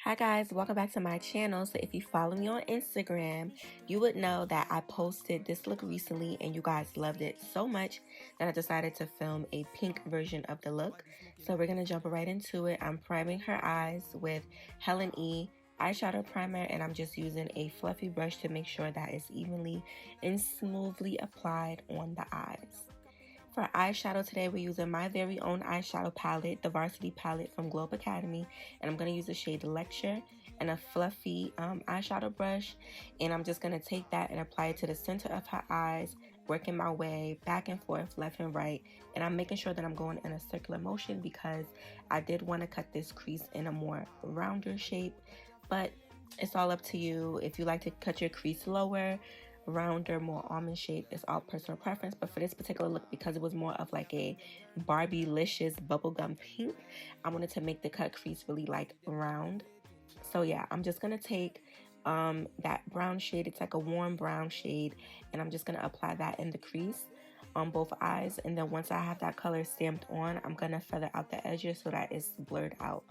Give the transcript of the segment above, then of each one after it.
Hi guys, welcome back to my channel. So if you follow me on Instagram, you would know that I posted this look recently and you guys loved it so much that I decided to film a pink version of the look. So we're gonna jump right into it. I'm priming her eyes with Helen E eyeshadow primer, and I'm just using a fluffy brush to make sure that it's evenly and smoothly applied on the eyes. For eyeshadow today, we're using my very own eyeshadow palette, the Varsity palette from Globe Academy, and I'm going to use the shade Lecture and a fluffy eyeshadow brush, and I'm just going to take that and apply it to the center of her eyes, working my way back and forth, left and right, and I'm making sure that I'm going in a circular motion because I did want to cut this crease in a more rounder shape, but it's all up to you. If you like to cut your crease lower, rounder, more almond shape, is all personal preference. But for this particular look, because it was more of like a Barbie-licious bubblegum pink, I wanted to make the cut crease really like round. So yeah, I'm just gonna take that brown shade, it's like a warm brown shade, and I'm just gonna apply that in the crease on both eyes. And then once I have that color stamped on, I'm gonna feather out the edges so that it's blurred out.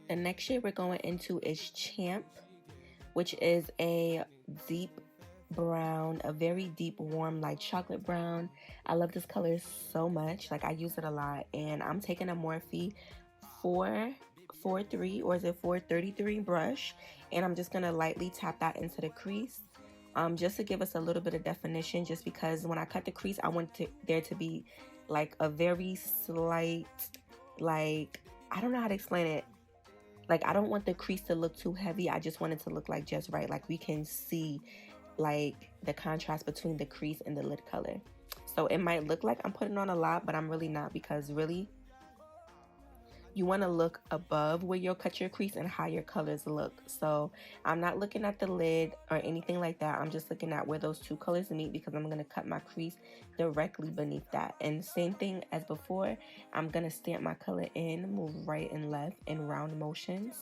The next shade we're going into is Champ, which is a deep brown, a very deep, warm, like chocolate brown. I love this color so much. Like, I use it a lot. And I'm taking a Morphe 443, or is it 433 brush, and I'm just gonna lightly tap that into the crease, just to give us a little bit of definition, just because when I cut the crease, I want there to be like a very slight, like, I don't know how to explain it. Like, I don't want the crease to look too heavy. I just want it to look like just right. Like, we can see like the contrast between the crease and the lid color. So it might look like I'm putting on a lot, but I'm really not, because really you want to look above where you'll cut your crease and how your colors look. So I'm not looking at the lid or anything like that. I'm just looking at where those two colors meet, because I'm going to cut my crease directly beneath that. And same thing as before, I'm going to stamp my color in, move right and left in round motions,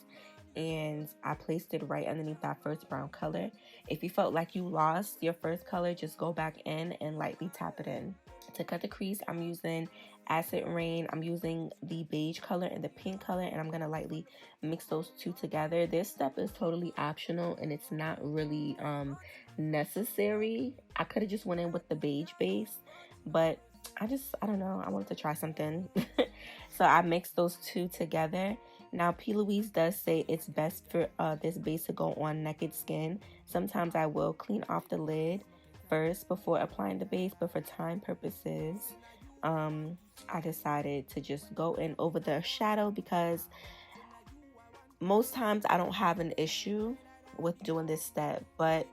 and I placed it right underneath that first brown color. If you felt like you lost your first color, just go back in and lightly tap it in. To cut the crease, I'm using Acid Rain. I'm using the beige color and the pink color, and I'm gonna lightly mix those two together. This step is totally optional and it's not really necessary. I could have just went in with the beige base, but I don't know, I wanted to try something. So I mixed those two together. Now, P. Louise does say it's best for this base to go on naked skin. Sometimes I will clean off the lid first before applying the base, but for time purposes, I decided to just go in over the shadow, because most times I don't have an issue with doing this step, but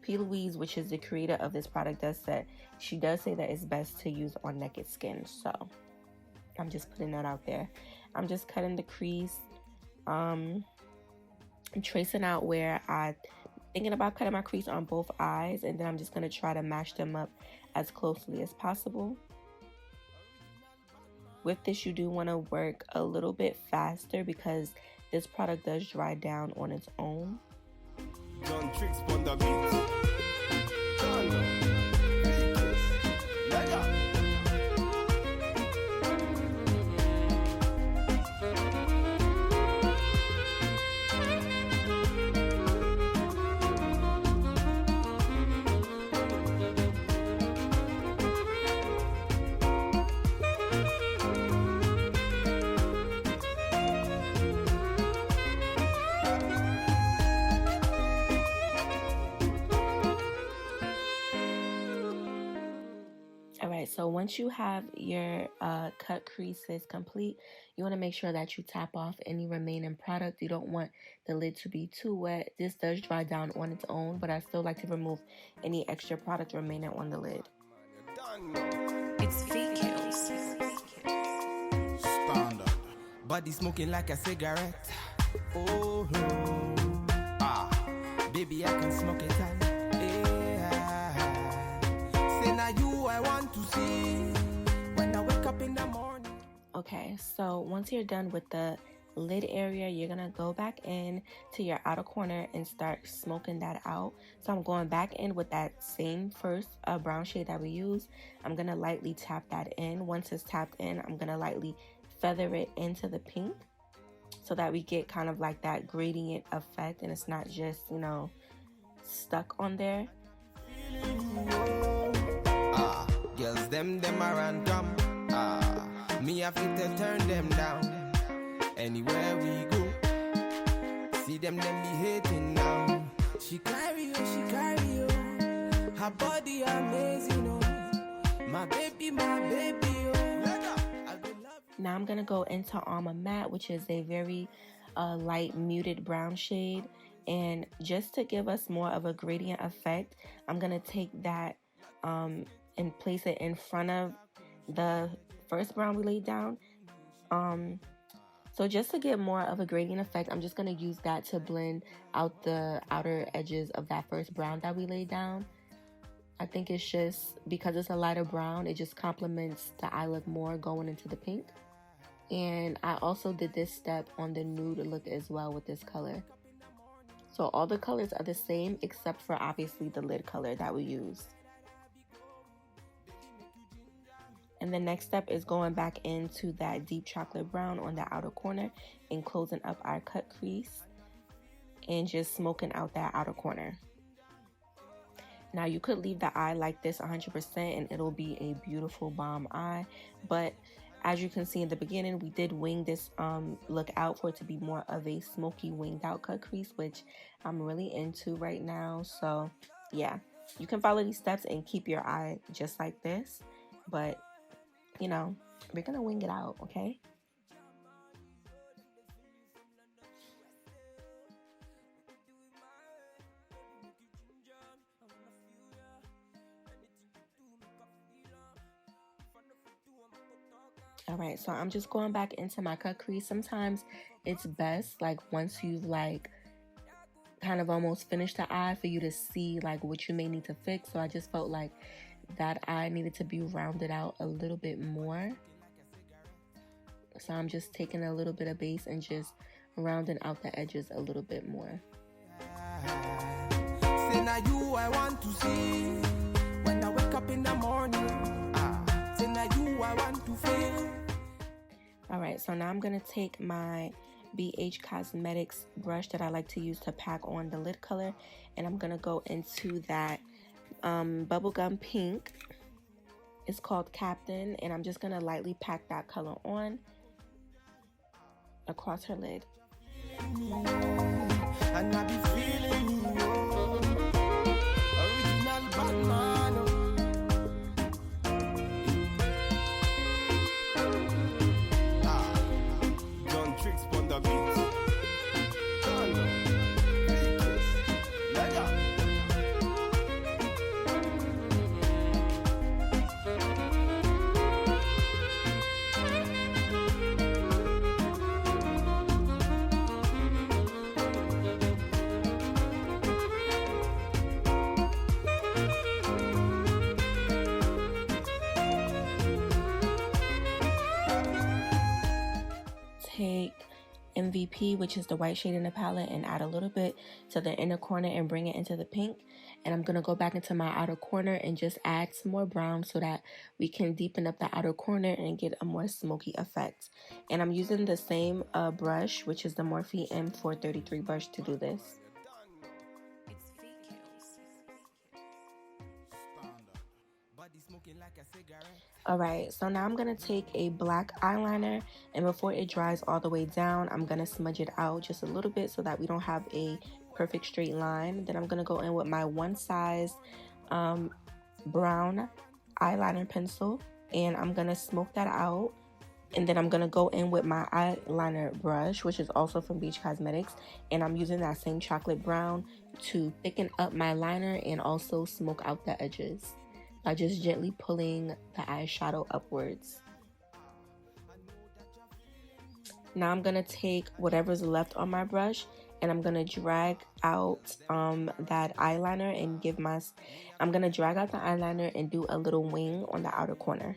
P. Louise, which is the creator of this product, does say that it's best to use on naked skin. So I'm just putting that out there. I'm just cutting the crease, I'm tracing out where I thinking about cutting my crease on both eyes, and then I'm just going to try to match them up as closely as possible. With this, you do want to work a little bit faster because this product does dry down on its own. Alright, so once you have your cut creases complete, you want to make sure that you tap off any remaining product. You don't want the lid to be too wet. This does dry down on its own, but I still like to remove any extra product remaining on the lid. It's kills. Standard. Body smoking like a cigarette. Oh, baby, I can smoke it all. Now you I want to see when I wake up in the morning. Okay, so once you're done with the lid area, you're gonna go back in to your outer corner and start smoking that out. So I'm going back in with that same first brown shade that we used. I'm gonna lightly tap that in. Once it's tapped in, I'm gonna lightly feather it into the pink so that we get kind of like that gradient effect and it's not just, you know, stuck on there. Girls, them are random. Me have to turn them down. Anywhere we go, see them be hating now. She carry you. Her body amazing, oh. My baby, oh. Now I'm gonna go into Alma Matte, which is a very light muted brown shade, and just to give us more of a gradient effect, I'm gonna take that and place it in front of the first brown we laid down. So just to get more of a gradient effect, I'm just gonna use that to blend out the outer edges of that first brown that we laid down. I think it's just because it's a lighter brown, it just complements the eye look more going into the pink. And I also did this step on the nude look as well with this color. So all the colors are the same except for obviously the lid color that we used. And the next step is going back into that deep chocolate brown on the outer corner and closing up our cut crease and just smoking out that outer corner. Now you could leave the eye like this 100% and it'll be a beautiful bomb eye, but as you can see in the beginning, we did wing this look out for it to be more of a smoky winged out cut crease, which I'm really into right now. So yeah, you can follow these steps and keep your eye just like this, but you know, we're gonna wing it out, okay? All right, so I'm just going back into my cut crease. Sometimes it's best, like once you've like kind of almost finished the eye, for you to see like what you may need to fix. So I just felt like that eye needed to be rounded out a little bit more. So I'm just taking a little bit of base and just rounding out the edges a little bit more. Say now you I want to see when I wake up in the morning. Say now you I want to feel. All right, so now I'm gonna take my BH Cosmetics brush that I like to use to pack on the lid color, and I'm gonna go into that bubblegum pink. It's called Captain, and I'm just gonna lightly pack that color on across her lid. And I be feeling you, original Batman. John Tricks on the beat. Take MVP, which is the white shade in the palette, and add a little bit to the inner corner and bring it into the pink. And I'm gonna go back into my outer corner and just add some more brown so that we can deepen up the outer corner and get a more smoky effect. And I'm using the same brush, which is the Morphe M433 brush, to do this. Alright, so now I'm going to take a black eyeliner, and before it dries all the way down, I'm going to smudge it out just a little bit so that we don't have a perfect straight line. Then I'm going to go in with my one size brown eyeliner pencil, and I'm going to smoke that out. And then I'm going to go in with my eyeliner brush, which is also from BH Cosmetics, and I'm using that same chocolate brown to thicken up my liner and also smoke out the edges by just gently pulling the eyeshadow upwards. Now I'm gonna take whatever's left on my brush and I'm gonna drag out that eyeliner and I'm gonna drag out the eyeliner and do a little wing on the outer corner.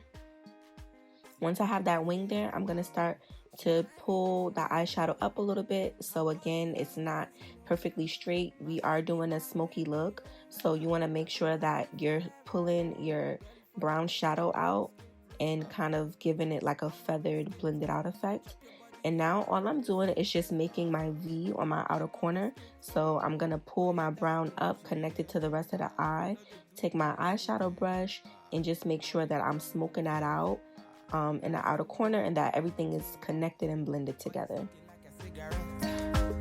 Once I have that wing there, I'm gonna start to pull the eyeshadow up a little bit. So again, it's not perfectly straight. We are doing a smoky look, so you want to make sure that you're pulling your brown shadow out and kind of giving it like a feathered blended out effect. And now all I'm doing is just making my V on my outer corner. So I'm gonna pull my brown up, connected to the rest of the eye, take my eyeshadow brush and just make sure that I'm smoking that out in the outer corner, and that everything is connected and blended together.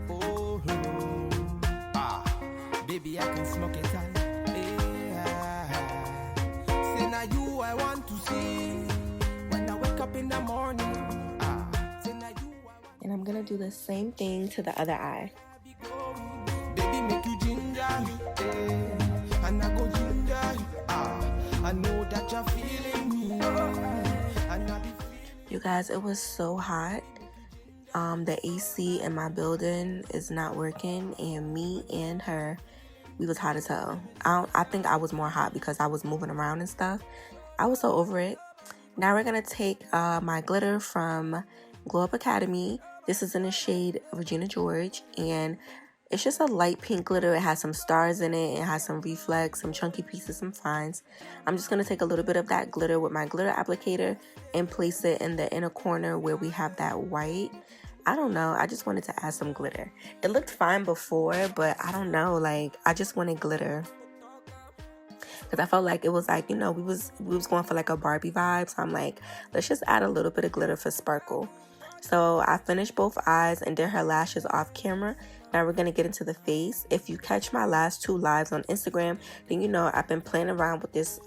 Oh, baby, I can smoke it all. Say now you I want to see when I wake up in the morning. And I'm gonna do the same thing to the other eye. Baby, make you ginger, and I go ginger. I know that you're feeling me. You guys, it was so hot. The AC in my building is not working, and me and her, we was hot as hell. I think I was more hot because I was moving around and stuff. I was so over it. Now we're gonna take my glitter from Glow Up Academy. This is in the shade Regina George, and it's just a light pink glitter. It has some stars in it. It has some reflex, some chunky pieces, some fines. I'm just going to take a little bit of that glitter with my glitter applicator and place it in the inner corner where we have that white. I don't know. I just wanted to add some glitter. It looked fine before, but I don't know. Like, I just wanted glitter. Because I felt like it was like, you know, we was going for like a Barbie vibe. So I'm like, let's just add a little bit of glitter for sparkle. So I finished both eyes and did her lashes off camera. Now we're going to get into the face. If you catch my last 2 lives on Instagram, then you know I've been playing around with this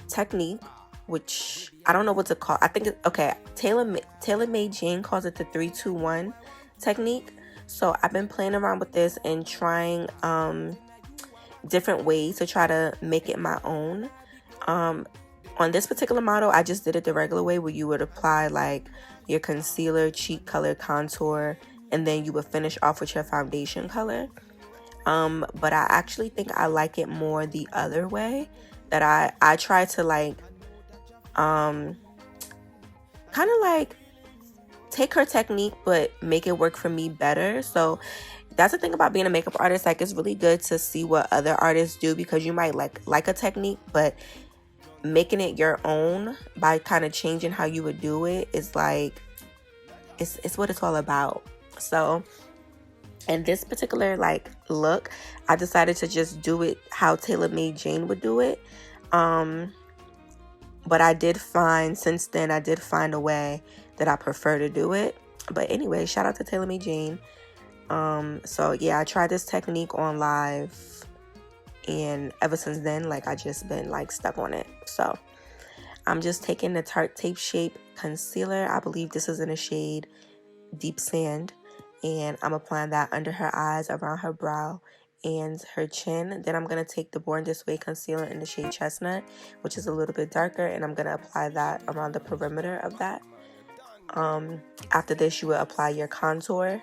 technique, which I don't know what to call. I think, okay, TaylorMade Jane calls it the 3-2-1 technique. So I've been playing around with this and trying different ways to try to make it my own. On this particular model, I just did it the regular way, where you would apply like your concealer, cheek color, contour, and then you would finish off with your foundation color. But I actually think I like it more the other way, that I try to like kind of like take her technique but make it work for me better. So that's the thing about being a makeup artist. Like, it's really good to see what other artists do, because you might like a technique, but making it your own by kind of changing how you would do it is like, it's what it's all about. So in this particular like look, I decided to just do it how TaylorMade Jane would do it. But I did find, since then, I did find a way that I prefer to do it. But anyway, shout out to TaylorMade Jane. So yeah, I tried this technique on live, and ever since then, like, I just been like stuck on it. So I'm just taking the Tarte Tape Shape concealer. I believe this is in the shade Deep Sand, and I'm applying that under her eyes, around her brow, and her chin. Then I'm going to take the Born This Way concealer in the shade Chestnut, which is a little bit darker, and I'm going to apply that around the perimeter of that. After this, you would apply your contour,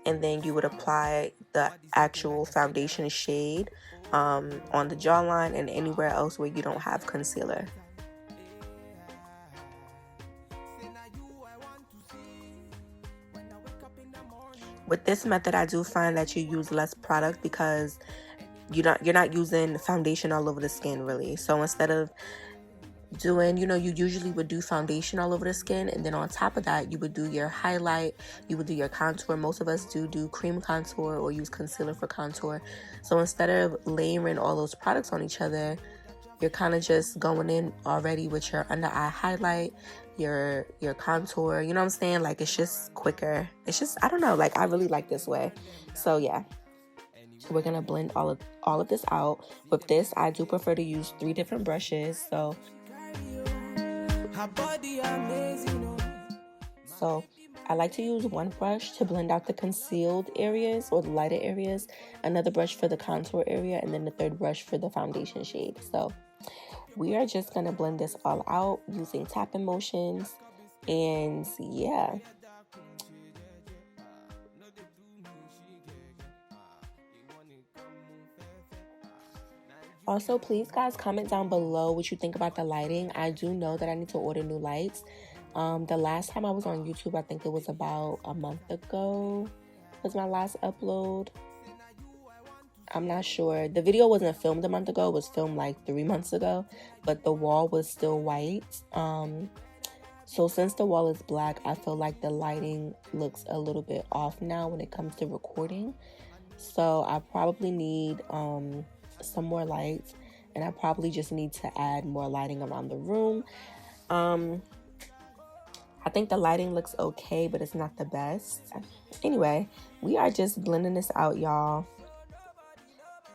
and then you would apply the actual foundation shade on the jawline and anywhere else where you don't have concealer. With this method, I do find that you use less product because you're not using foundation all over the skin, really. So instead of doing, you know, you usually would do foundation all over the skin, and then on top of that, you would do your highlight, you would do your contour. Most of us do cream contour or use concealer for contour. So instead of layering all those products on each other, you're kind of just going in already with your under eye highlight, your contour, you know what I'm saying? Like, it's just quicker. It's just, I don't know, like, I really like this way. So yeah, we're gonna blend all of this out. With this, I do prefer to use 3 different brushes. So I like to use one brush to blend out the concealed areas or the lighter areas, another brush for the contour area, and then the third brush for the foundation shade. So we are just going to blend this all out using tapping motions, and yeah. Also, please guys, comment down below what you think about the lighting. I do know that I need to order new lights. The last time I was on YouTube, I think it was about a month ago, was my last upload. I'm not sure. The video wasn't filmed a month ago. It was filmed like 3 months ago, but the wall was still white. So since the wall is black, I feel like the lighting looks a little bit off now when it comes to recording. So I probably need some more lights, and I probably just need to add more lighting around the room. I think the lighting looks okay, but it's not the best. Anyway, we are just blending this out, y'all.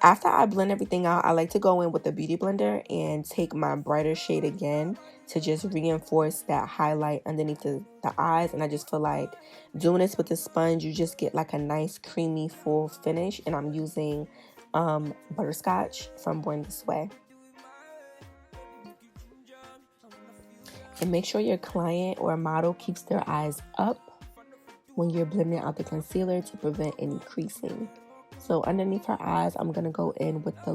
After I blend everything out, I like to go in with the beauty blender and take my brighter shade again to just reinforce that highlight underneath the eyes. And I just feel like doing this with the sponge, you just get like a nice creamy full finish. And I'm using butterscotch from Born This Way. And make sure your client or model keeps their eyes up when you're blending out the concealer to prevent any creasing. So underneath her eyes, I'm going to go in with the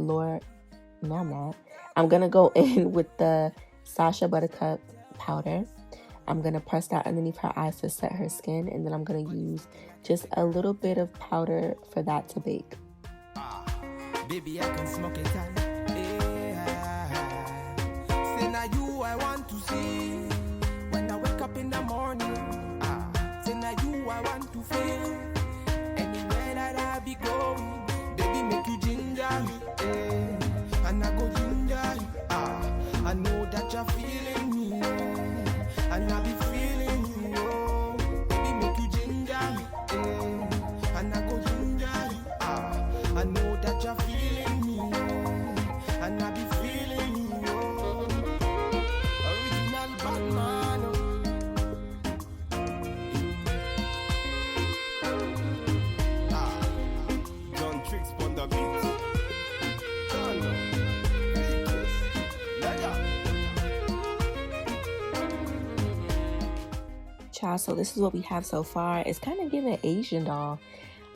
I'm going to go in with the Sacha Buttercup powder. I'm going to press that underneath her eyes to set her skin. And then I'm going to use just a little bit of powder for that to bake. Baby, I can smoke it on. Say now you I want to see. When I wake up in the morning. Say now you I want to feel. Anywhere that I be going, baby make you ginger me, and I go ginger you. I know that you're feeling me, and I be feeling you. Baby make you ginger me, and I go ginger you. I know that you're feeling me, and I be feeling you. Original Batman. Tricks on the beat. Child, so this is what we have so far. It's kind of giving Asian doll.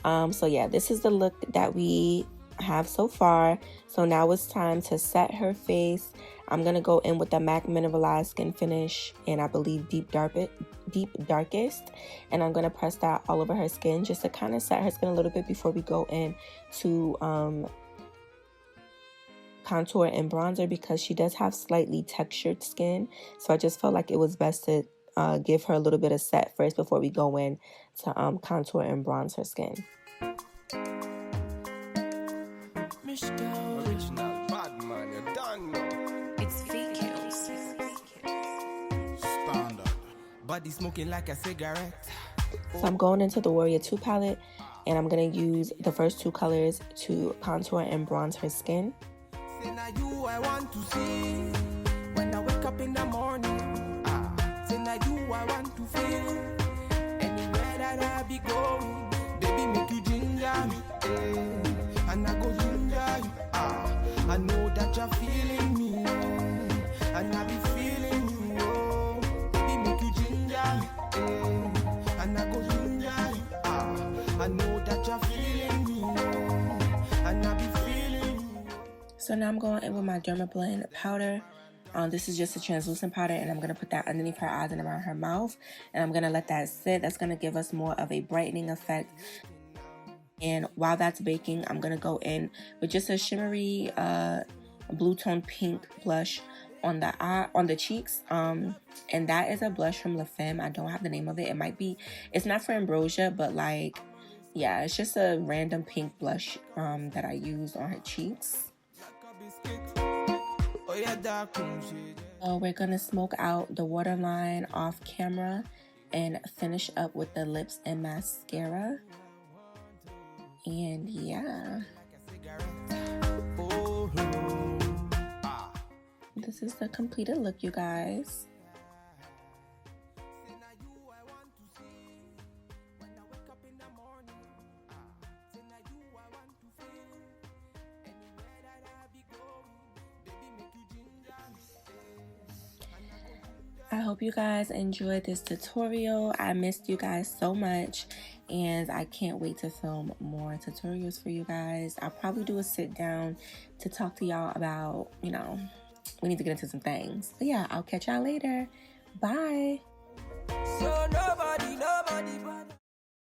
So yeah, this is the look that we have so far. So now it's time to set her face. I'm gonna go in with the MAC Mineralized Skin Finish, and I believe Deep Darkest, and I'm gonna press that all over her skin just to kind of set her skin a little bit before we go in to contour and bronzer, because she does have slightly textured skin. So I just felt like it was best to give her a little bit of set first before we go in to contour and bronze her skin. Original bad man, you done know. It's fake kills. Standard. Body smoking like a cigarette. So I'm going into the Warrior 2 palette, and I'm going to use the first 2 colors to contour and bronze her skin. Say now you I want to see. When I wake up in the morning. Say now you I want to feel. Anywhere that I be going, baby make you ginger me, and I go ginger you. I know that you're feeling me, and I be feeling you. Baby make you ginger me, and I go ginger you. I know that you're feeling me, and I be feeling you. So now I'm going in with my Dermablend powder. This is just a translucent powder, and I'm going to put that underneath her eyes and around her mouth. And I'm going to let that sit. That's going to give us more of a brightening effect. And while that's baking, I'm going to go in with just a shimmery blue tone pink blush on the cheeks. And that is a blush from La Femme. I don't have the name of it. It's not for Ambrosia, but like, yeah, it's just a random pink blush that I use on her cheeks. So we're gonna smoke out the waterline off camera and finish up with the lips and mascara. And yeah, this is the completed look, you guys. I hope you guys enjoyed this tutorial. I missed you guys so much, and I can't wait to film more tutorials for you guys. I'll probably do a sit down to talk to y'all about, we need to get into some things. But yeah, I'll catch y'all later. Bye.